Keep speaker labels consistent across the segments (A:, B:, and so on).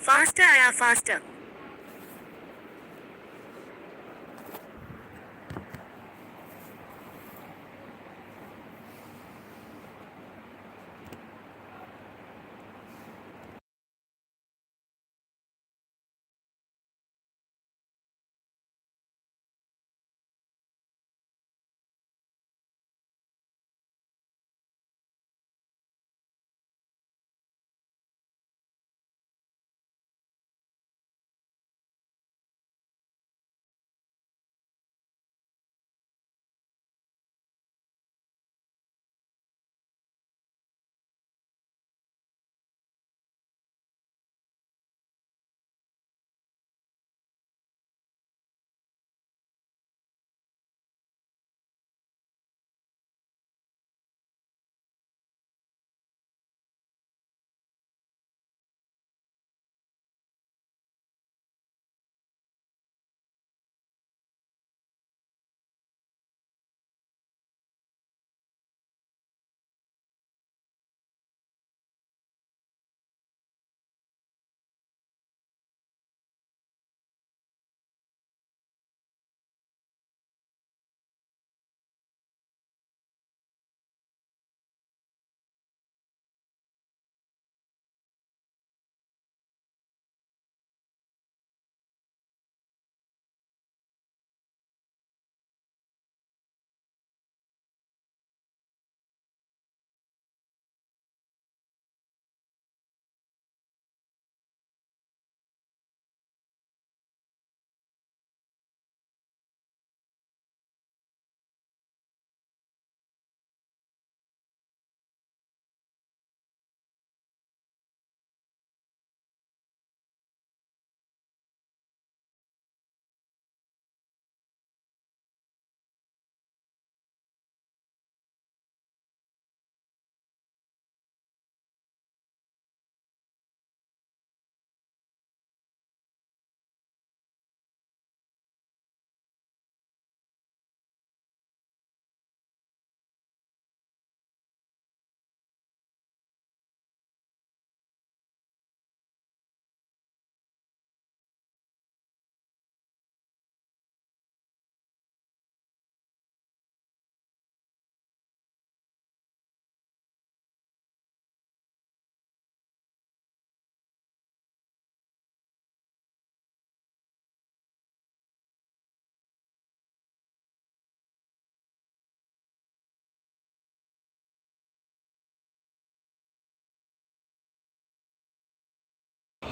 A: Faster, Aya, faster.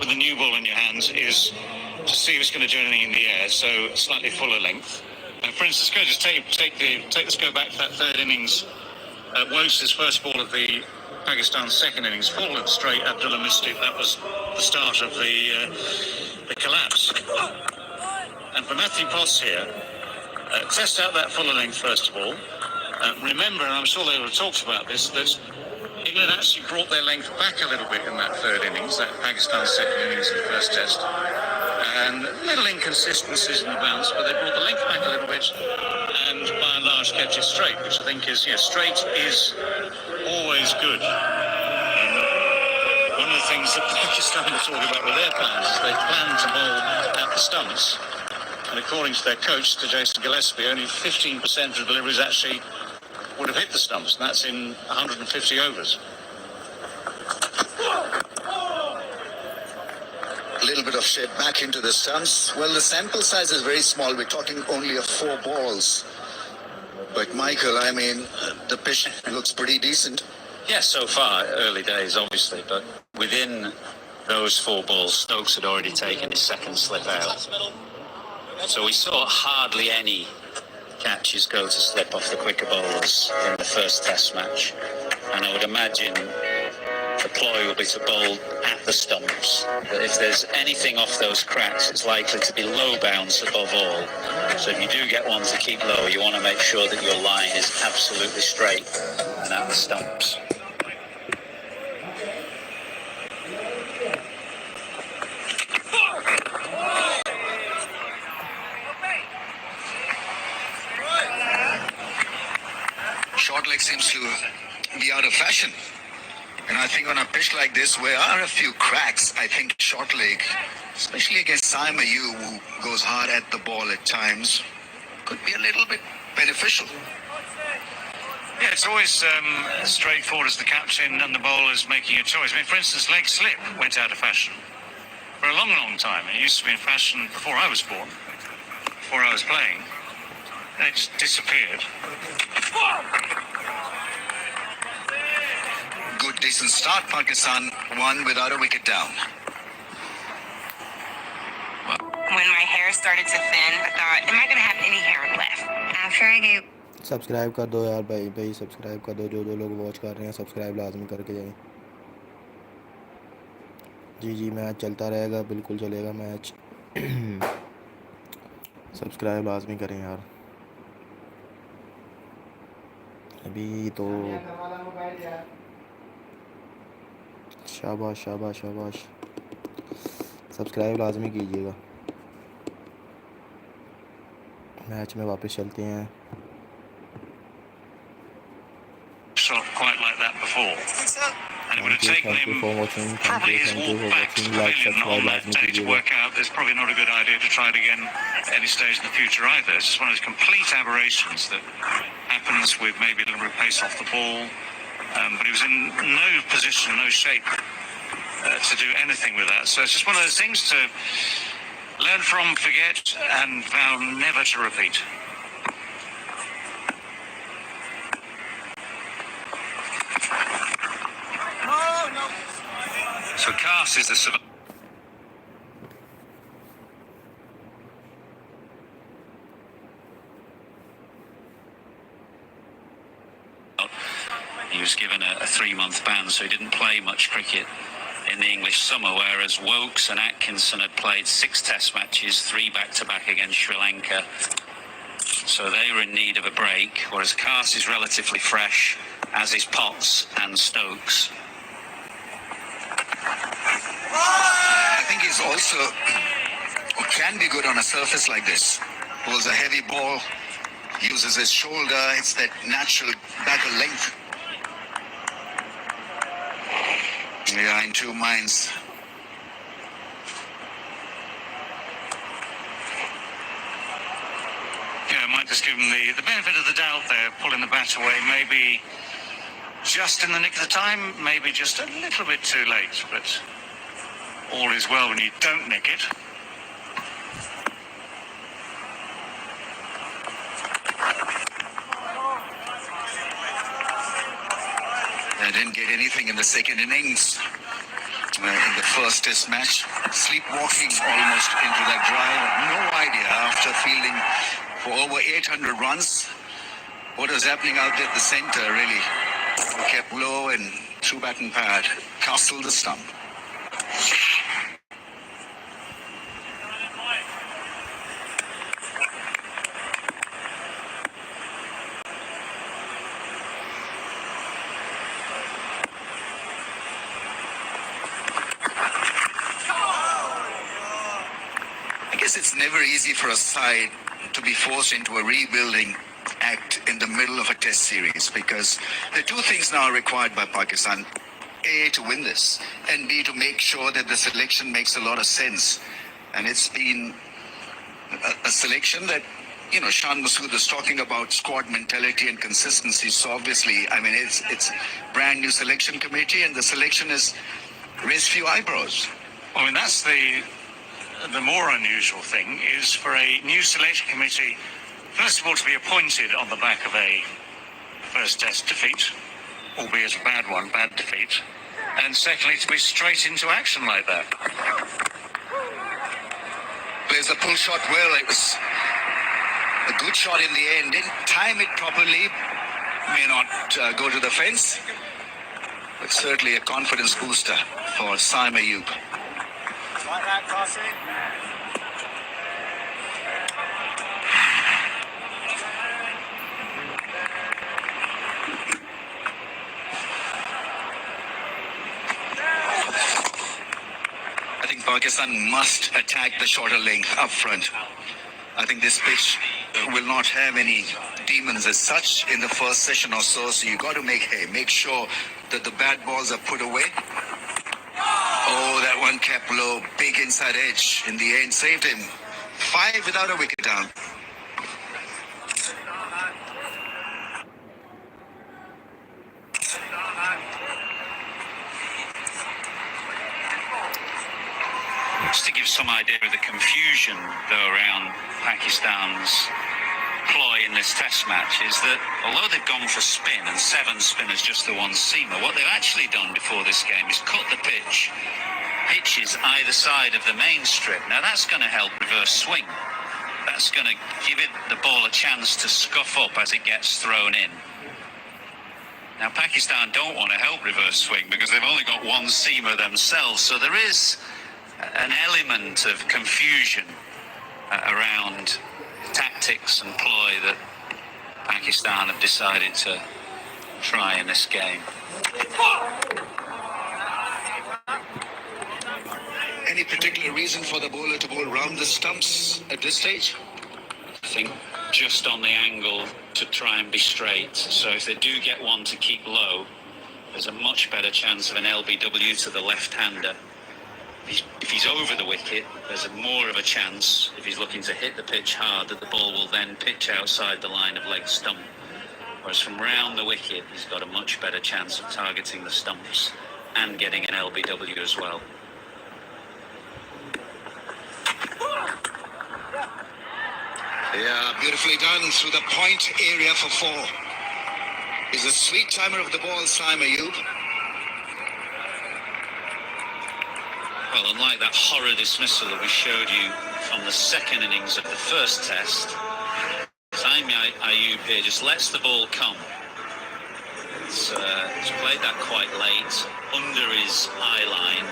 B: With the new ball in your hands is to see if it's going to do anything in the air, so slightly fuller length. And for instance, go just let's go back to that third innings. Wos's first ball of the Pakistan second innings, fallen straight. Abdullah missed it. That was the start of the collapse. And for Matthew Potts here, test out that fuller length first of all. Remember, and I'm sure they would have talked about this, that England actually brought their length back a little bit in that third innings, that Pakistan second innings in the first test. And little inconsistencies in the bounce, but they brought the length back a little bit and by and large kept it straight, which I think is, straight is always good. One of the things that Pakistan were talking about with their plans is they planned to bowl at the stumps. And according to their coach, to Jason Gillespie, only 15% of deliveries actually would have hit the stumps, and that's in 150 overs.
C: A little bit of shade back into the stumps. Well, the sample size is very small. We're talking only of 4 balls. But Michael, I mean, the pitch looks pretty decent.
B: Yes, so far, early days, obviously, but within those 4 balls, Stokes had already taken his second slip out. So we saw hardly any catches go to slip off the quicker bowlers in the first test match. And I would imagine the ploy will be to bowl at the stumps. But if there's anything off those cracks, it's likely to be low bounce above all. So if you do get one to keep low, you want to make sure that your line is absolutely straight and at the stumps.
C: Short leg seems to be out of fashion. And I think on a pitch like this, where are a few cracks, I think short leg, especially against Saim Ayub, who goes hard at the ball at times, could be a little bit beneficial.
B: Yeah, it's always straightforward as the captain and the bowlers making a choice. I mean, for instance, leg slip went out of fashion for a long, long time. It used to be in fashion before I was born, before I was playing. And it just disappeared.
C: Good, decent start. Pakistan won without a wicket down.
A: When my hair started to thin, I thought, am I going to have any hair left? After I gave
D: subscribe कर दो यार भाई subscribe कर दो। जो लोग watch कर रहे हैं सब्सक्राइब लाजमी करके जाएं। जी मैच चलता रहेगा, बिल्कुल चलेगा मैच। सब्सक्राइब लाजमी करें यार। अभी तो शाबाश शाबाश शाबाश, सब्सक्राइब लाजमी कीजिएगा। मैच में वापस चलते हैं।
B: Shot quite like that before. And it would have taken him probably his walk back to the pavilion on that day to work out there's probably not a good idea to try it again at any stage in the future either. It's just one of those complete aberrations that happens with maybe a little bit of pace off the ball. But he was in no position, no shape to do anything with that. So it's just one of those things to learn from, forget, and vow never to repeat. So Cast is the survivor. He was given a 3-month ban, so he didn't play much cricket in the English summer, whereas Wokes and Atkinson had played 6 test matches, 3 back-to-back against Sri Lanka. So they were in need of a break, whereas Cast is relatively fresh, as is Potts and Stokes.
C: I think he's also, or can be good on a surface like this. Pulls a heavy ball, uses his shoulder, it's that natural back length. Yeah, in 2 minds.
B: Yeah, I might just give him the benefit of the doubt there, pulling the bat away, maybe just in the nick of the time, maybe just a little bit too late, but all is well when you don't nick it.
C: They didn't get anything in the second innings. In the first test match, sleepwalking almost into that drive. No idea after fielding for over 800 runs what was happening out at the center, really. Kept low and threw bat and pad. Castled the stump. I guess it's never easy for a side to be forced into a rebuilding act in the middle of a test series, because the 2 things now are required by Pakistan. A, to win this, and B, to make sure that the selection makes a lot of sense. And it's been a selection that, you know, Shan Masood was talking about squad mentality and consistency. So obviously, I mean, it's brand new selection committee, and the selection has raised few eyebrows.
B: I mean, that's the more unusual thing, is for a new selection committee, first of all, to be appointed on the back of a first test defeat, albeit a bad one, bad defeat, and secondly, to be straight into action like that.
C: Plays the pull shot well. It was a good shot in the end. Didn't time it properly. May not go to the fence, but certainly a confidence booster for Saim Ayub. I think Pakistan must attack the shorter length up front. I think this pitch will not have any demons as such in the first session or so. So you got to make hay. Make sure that the bad balls are put away. Oh, that one kept low. Big inside edge. In the end, saved him. 5 without a wicket down.
B: Just to give some idea of the confusion, though, around Pakistan's ploy in this test match, is that although they've gone for spin and 7 spinners just the one seamer, what they've actually done before this game is cut the pitches either side of the main strip. Now that's going to help reverse swing. That's going to give the ball a chance to scuff up as it gets thrown in. Now Pakistan don't want to help reverse swing because they've only got one seamer themselves, so there is an element of confusion around tactics and ploy that Pakistan have decided to try in this game.
C: Any particular reason for the bowler to bowl round the stumps at this stage?
B: I think just on the angle to try and be straight. So if they do get one to keep low, there's a much better chance of an LBW to the left-hander. If he's over the wicket, there's more of a chance, if he's looking to hit the pitch hard, that the ball will then pitch outside the line of leg stump. Whereas from round the wicket, he's got a much better chance of targeting the stumps and getting an LBW as well.
C: Yeah, beautifully done through the point area for 4. Is a sweet timer of the ball, Saim Ayub.
B: Well, unlike that horror dismissal that we showed you from the second innings of the first test, Saim Ayub here just lets the ball come. He's played that quite late, under his eye line,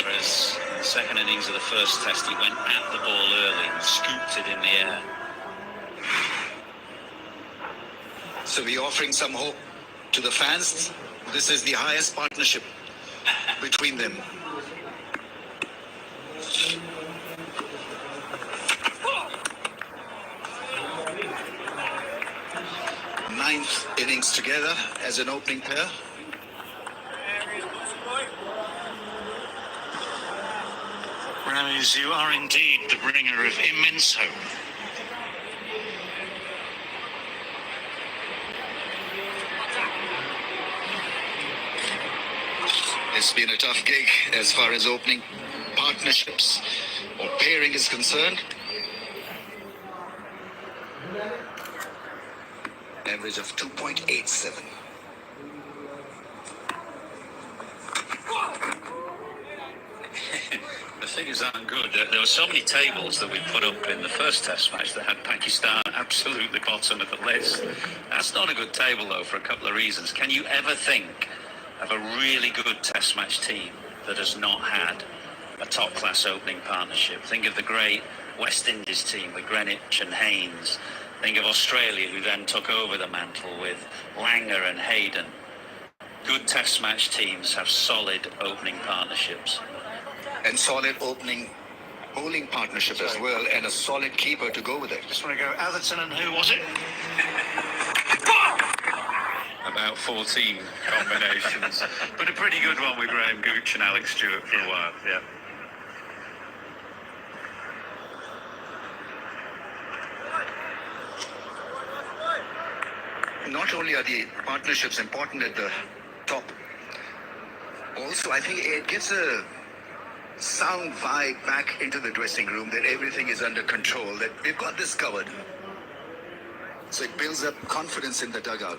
B: whereas in the second innings of the first test he went at the ball early and scooped it in the air.
C: So we're offering some hope to the fans. This is the highest partnership between them. Ninth innings together as an opening pair.
B: Rose, you are indeed the bringer of immense hope.
C: It's been a tough gig as far as opening partnerships or pairing is concerned. Average of 2.87.
B: The figures aren't good. There were so many tables that we put up in the first test match that had Pakistan absolutely bottom of the list. That's not a good table, though, for a couple of reasons. Can you ever think of a really good test match team that has not had a top-class opening partnership? Think of the great West Indies team with Greenwich and Haynes. Think of Australia, who then took over the mantle with Langer and Hayden. Good test match teams have solid opening partnerships.
C: And solid opening bowling partnership as well, and a solid keeper to go with it.
B: Just want to go Atherton and who was it? About 14 combinations. But a pretty good one with Graham Gooch and Alex Stewart for a while, yeah.
C: Not only are the partnerships important at the top, also I think it gives a sound vibe back into the dressing room that everything is under control, that we've got this covered. So it builds up confidence in the dugout.